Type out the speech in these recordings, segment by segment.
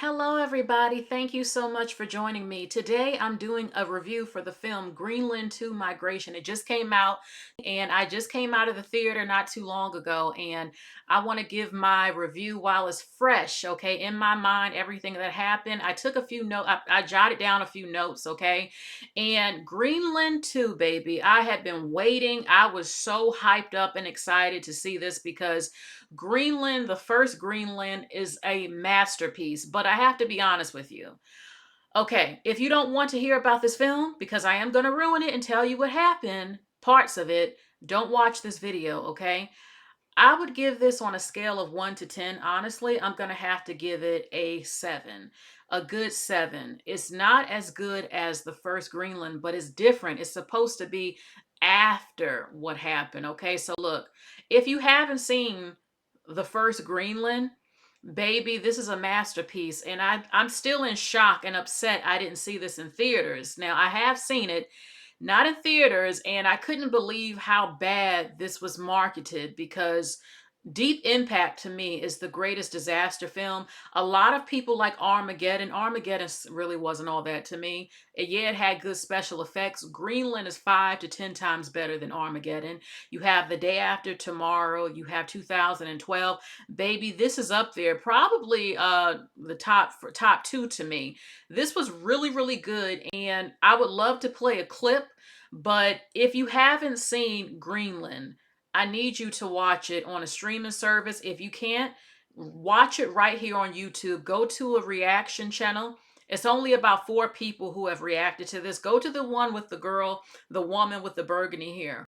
Hello, everybody. Thank you so much for joining me. Today, I'm doing a review for the film Greenland to Migration. It just came out, and I just came out of the theater not too long ago, and I want to give my review while it's fresh, okay? In my mind, everything that happened. I took a few notes, I jotted down a few notes, okay? And Greenland 2, baby. I had been waiting. I was so hyped up and excited to see this because Greenland, the first Greenland, is a masterpiece, but I have to be honest with you. Okay, if you don't want to hear about this film, because I am going to ruin it and tell you what happened, parts of it, don't watch this video, okay? I would give this on a scale of 1 to 10. Honestly, I'm going to have to give it a 7. A good 7. It's not as good as the first Greenland, but it's different. It's supposed to be after what happened. Okay, so look, if you haven't seen the first Greenland, baby, this is a masterpiece. And I'm still in shock and upset I didn't see this in theaters. Now, I have seen it not in theaters, and I couldn't believe how bad this was marketed because Deep Impact to me is the greatest disaster film. A lot of people like Armageddon. Really wasn't all that to me. Yeah, it had good special effects. Greenland is 5 to 10 times better than Armageddon. You have The Day After Tomorrow. You have 2012. Baby, this is up there. Probably the top two to me. This was really, really good, and I would love to play a clip. But if you haven't seen Greenland, I need you to watch it on a streaming service. If you can't, watch it right here on YouTube. Go to a reaction channel. It's only about 4 people who have reacted to this. Go to the one with the girl, the woman with the burgundy hair.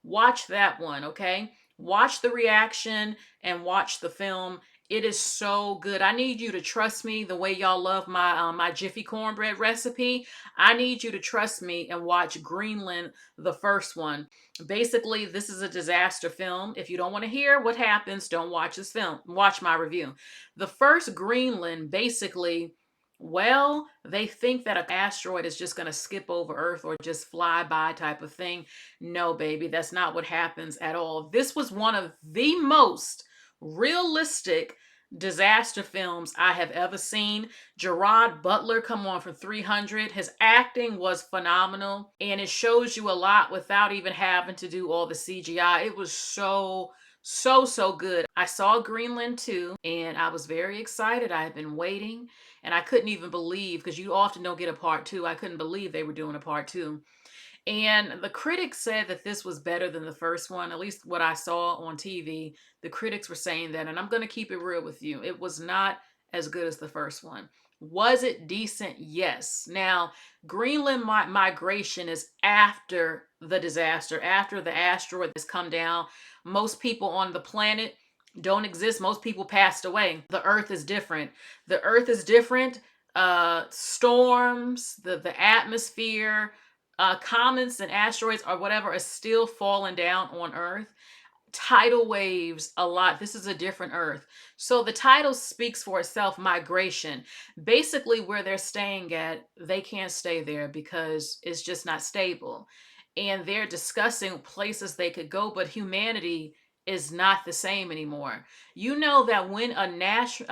Watch that one, okay? Watch the reaction and watch the film. It is so good. I need you to trust me the way y'all love my Jiffy cornbread recipe. I need you to trust me and watch Greenland, the first one. Basically, this is a disaster film. If you don't want to hear what happens, don't watch this film. Watch my review. The first Greenland, basically, well, they think that an asteroid is just going to skip over Earth or just fly by type of thing. No, baby, that's not what happens at all. This was one of the most realistic disaster films I have ever seen. Gerard Butler come on for 300. His acting was phenomenal, and it shows you a lot without even having to do all the CGI. It was so good. I saw Greenland too, and I was very excited. I had been waiting, and I couldn't even believe, because you often don't get a part two. I couldn't believe they were doing a part two. And the critics said that this was better than the first one, at least what I saw on TV. The critics were saying that, and I'm going to keep it real with you. It was not as good as the first one. Was it decent? Yes. Now, Greenland migration is after the disaster, after the asteroid has come down. Most people on the planet don't exist. Most people passed away. The Earth is different. The Earth is different. Storms, the atmosphere, comets and asteroids or whatever are still falling down on Earth. Tidal waves a lot. This is a different Earth. So the title speaks for itself, migration. Basically, where they're staying at, they can't stay there because it's just not stable. And they're discussing places they could go, but humanity is not the same anymore. You know that when a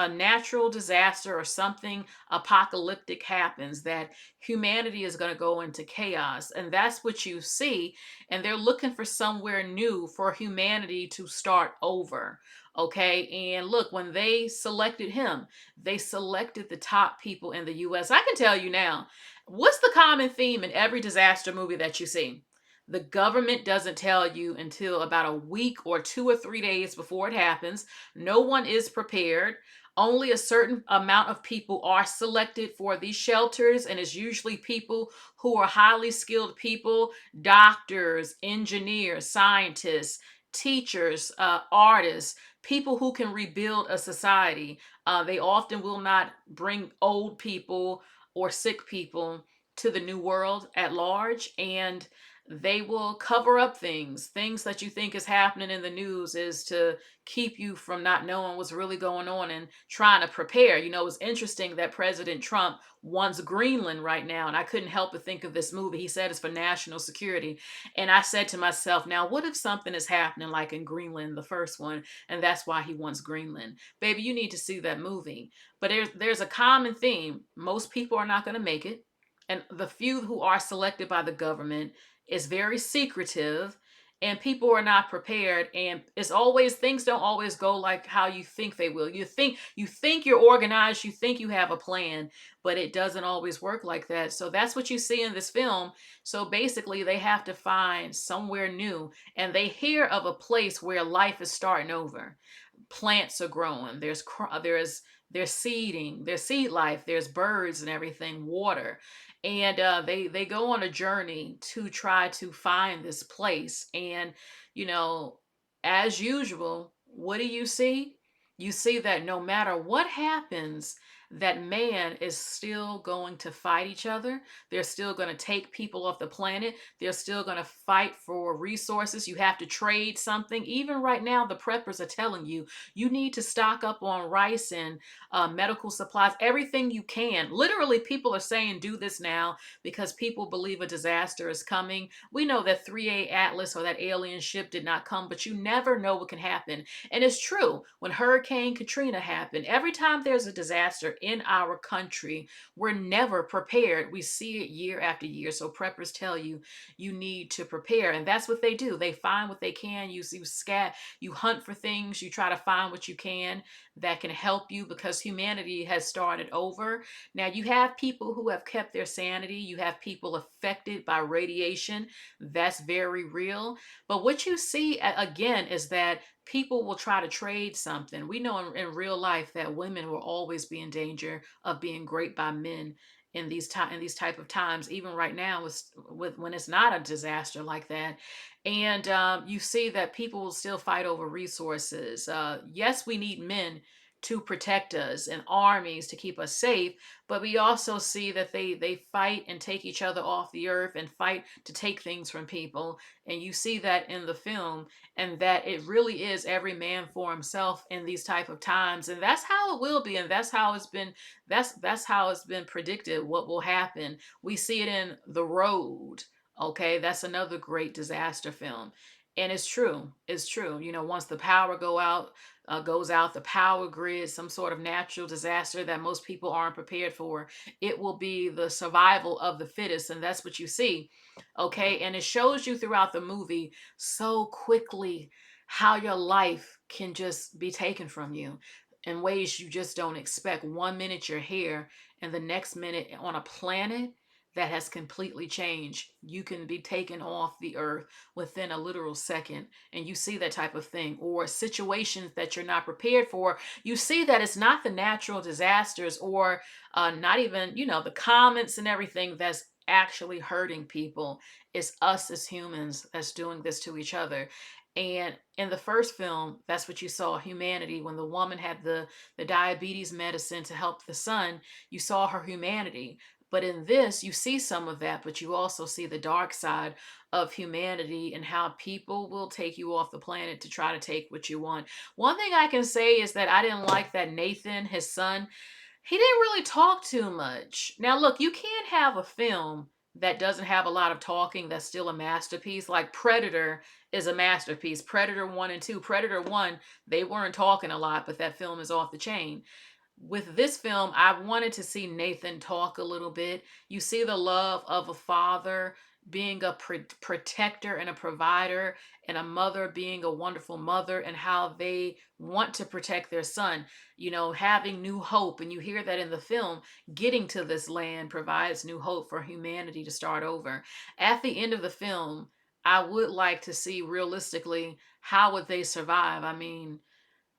natural disaster or something apocalyptic happens, that humanity is going to go into chaos. And that's what you see. And they're looking for somewhere new for humanity to start over. Okay. And look, when they selected him, they selected the top people in the US. I can tell you now, what's the common theme in every disaster movie that you see? The government doesn't tell you until about a week or 2 or 3 days before it happens. No one is prepared. Only a certain amount of people are selected for these shelters, and it's usually people who are highly skilled people, doctors, engineers, scientists, teachers, artists, people who can rebuild a society. They often will not bring old people or sick people to the new world at large. And They will cover up things that you think is happening in the news is to keep you from not knowing what's really going on and trying to prepare. It's interesting that President Trump wants Greenland right now, and I couldn't help but think of this movie. He said it's for national security. And I said to myself, now what if something is happening like in Greenland, the first one, and that's why he wants Greenland? Baby, you need to see that movie. But there's a common theme. Most people are not going to make it. And the few who are selected by the government is very secretive, and people are not prepared, and it's always, things don't always go like how you think they will. You think you're organized, you think you have a plan, but it doesn't always work like that. So that's what you see in this film. So basically they have to find somewhere new, and they hear of a place where life is starting over. Plants are growing, there's seeding, there's seed life, there's birds and everything, water. And they go on a journey to try to find this place. And you know as usual, what do you see? You see that no matter what happens, that man is still going to fight each other. They're still going to take people off the planet. They're still going to fight for resources. You have to trade something. Even right now, the preppers are telling you you need to stock up on rice and medical supplies, everything you can. Literally, people are saying do this now because people believe a disaster is coming. We know that 3A Atlas or that alien ship did not come, but you never know what can happen. And it's true. When Hurricane Katrina happened, every time there's a disaster in our country, we're never prepared. We see it year after year. So preppers tell you you need to prepare, and that's what they do. They find what they can. You hunt for things. You try to find what you can that can help you, because humanity has started over. Now, you have people who have kept their sanity, you have people affected by radiation. That's very real. But what you see again is that people will try to trade something. We know in real life that women will always be in danger of being raped by men in these type of times, even right now with when it's not a disaster like that. And you see that people will still fight over resources. Yes, we need men to protect us and armies to keep us safe, but we also see that they fight and take each other off the earth and fight to take things from people. And you see that in the film, and that it really is every man for himself in these type of times. And that's how it will be, and that's how it's been predicted what will happen. We see it in The Road. Okay, that's another great disaster film. And it's true. It's true. Once the power goes out, the power grid, some sort of natural disaster that most people aren't prepared for, it will be the survival of the fittest, and that's what you see. Okay, and it shows you throughout the movie so quickly how your life can just be taken from you in ways you just don't expect. One minute you're here, and the next minute on a planet that has completely changed. You can be taken off the earth within a literal second, and you see that type of thing, or situations that you're not prepared for. You see that it's not the natural disasters, or not even, the comments and everything that's actually hurting people. It's us as humans that's doing this to each other. And in the first film, that's what you saw, humanity. When the woman had the diabetes medicine to help the son, you saw her humanity. But in this, you see some of that, but you also see the dark side of humanity and how people will take you off the planet to try to take what you want. One thing I can say is that I didn't like that Nathan, his son, he didn't really talk too much. Now, look, you can't have a film that doesn't have a lot of talking that's still a masterpiece. Like Predator is a masterpiece. Predator 1 and 2. Predator 1, they weren't talking a lot, but that film is off the chain. With this film, I wanted to see Nathan talk a little bit. You see the love of a father being a protector and a provider, and a mother being a wonderful mother, and how they want to protect their son, having new hope. And you hear that in the film. Getting to this land provides new hope for humanity to start over. At the end of the film, I would like to see realistically how would they survive. I mean,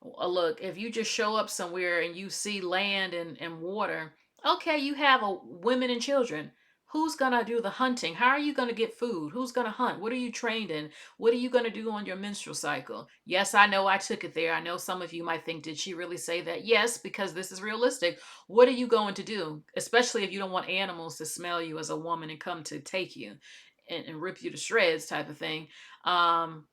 look, if you just show up somewhere and you see land and water, okay, you have women and children. Who's gonna do the hunting? How are you gonna get food? Who's gonna hunt? What are you trained in? What are you gonna do on your menstrual cycle? Yes, I know I took it there. I know some of you might think, did she really say that? Yes, because this is realistic. What are you going to do? Especially if you don't want animals to smell you as a woman and come to take you. and rip you to shreds type of thing. Um,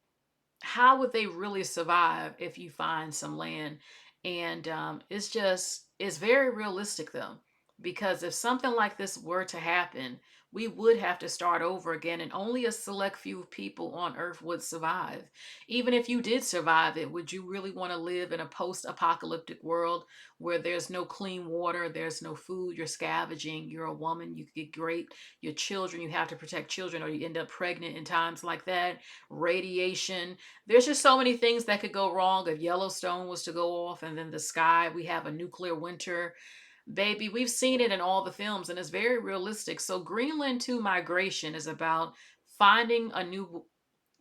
how would they really survive if you find some land? And it's very realistic though, because if something like this were to happen, we would have to start over again, and only a select few people on Earth would survive. Even if you did survive it, would you really want to live in a post apocalyptic world where there's no clean water, there's no food, you're scavenging, you're a woman, you could get raped, your children, you have to protect children, or you end up pregnant in times like that, radiation, there's just so many things that could go wrong if Yellowstone was to go off and then the sky, we have a nuclear winter. Baby, we've seen it in all the films and it's very realistic. So, Greenland to migration is about finding a new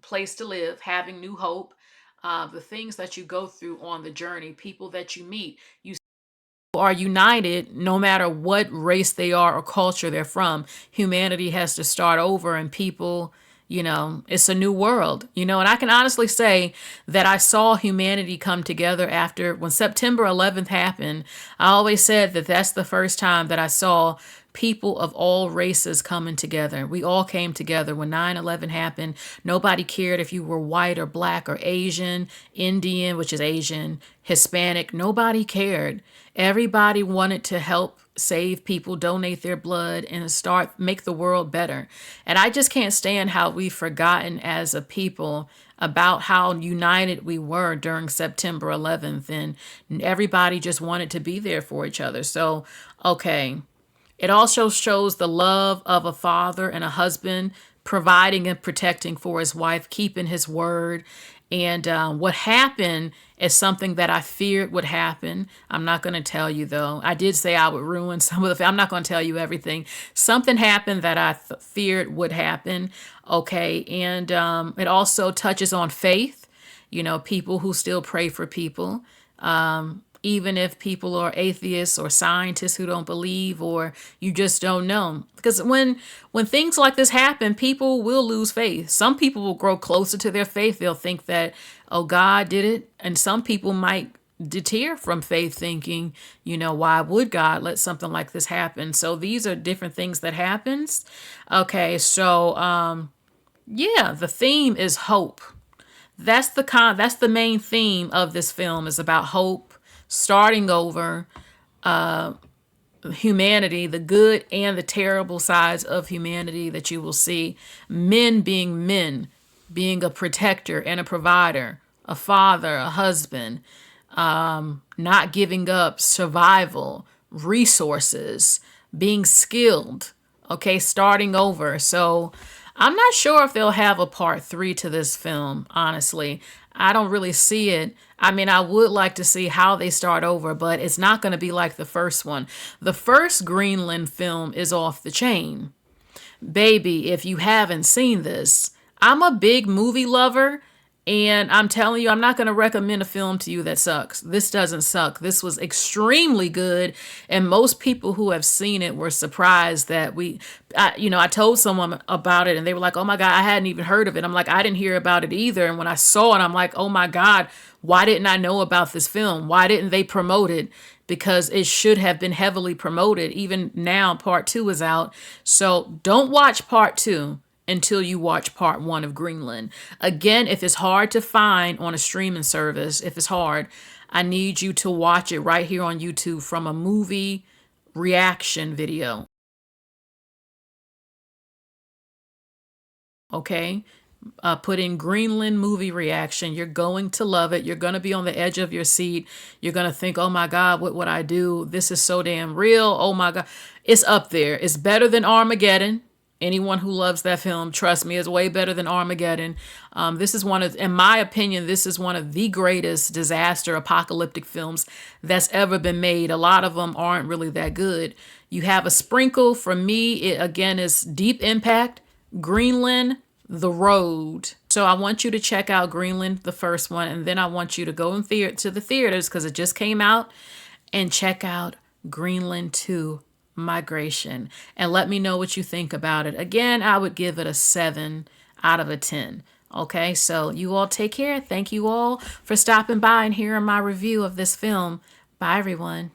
place to live, having new hope, the things that you go through on the journey, people that you meet. You are united no matter what race they are or culture they're from. Humanity has to start over, and people, it's a new world, and I can honestly say that I saw humanity come together after when September 11th happened. I always said that that's the first time that I saw people of all races coming together. We all came together when 9/11 happened. Nobody cared if you were white or black or Asian, Indian, which is Asian, Hispanic. Nobody cared. Everybody wanted to help save people, donate their blood, and make the world better. And I just can't stand how we've forgotten as a people about how united we were during September 11th, and everybody just wanted to be there for each other. So, okay. It also shows the love of a father and a husband providing and protecting for his wife, keeping his word. And what happened is something that I feared would happen. I'm not going to tell you, though. I did say I would ruin some of the. I'm not going to tell you everything. Something happened that I feared would happen. Okay. And it also touches on faith, people who still pray for people. Even if people are atheists or scientists who don't believe, or you just don't know, because when things like this happen, people will lose faith. Some people will grow closer to their faith. They'll think that, oh, God did it, and some people might deter from faith, thinking, why would God let something like this happen? So these are different things that happens. Okay, so yeah, the theme is hope. That's the main theme of this film, is about hope, starting over, humanity, the good and the terrible sides of humanity that you will see. Men, being a protector and a provider, a father, a husband, not giving up, survival, resources, being skilled, okay, starting over. So I'm not sure if they'll have a part three to this film, honestly. I don't really see it. I mean, I would like to see how they start over, but it's not going to be like the first one. The first Greenland film is off the chain. Baby, if you haven't seen this, I'm a big movie lover, and I'm telling you, I'm not going to recommend a film to you that sucks. This doesn't suck. This was extremely good, and most people who have seen it were surprised that I told someone about it, and they were like, oh my God, I hadn't even heard of it. I'm like, I didn't hear about it either. And when I saw it, I'm like, oh my God, why didn't I know about this film? Why didn't they promote it? Because it should have been heavily promoted. Even now, part two is out. So don't watch part two until you watch part one of Greenland. Again, if it's hard to find on a streaming service, if it's hard, I need you to watch it right here on YouTube from a movie reaction video. Okay? Put in Greenland movie reaction. You're going to love it. You're going to be on the edge of your seat. You're going to think, oh my God, what would I do? This is so damn real. Oh my God. It's up there. It's better than Armageddon. Anyone who loves that film, trust me, is way better than Armageddon. This is in my opinion, this is one of the greatest disaster apocalyptic films that's ever been made. A lot of them aren't really that good. You have a sprinkle. For me, it again is Deep Impact, Greenland, The Road. So I want you to check out Greenland, the first one, and then I want you to go to the theaters because it just came out, and check out Greenland 2 Migration, and let me know what you think about it. Again, I would give it a 7 out of a 10. Okay, so you all take care. Thank you all for stopping by and hearing my review of this film. Bye, everyone.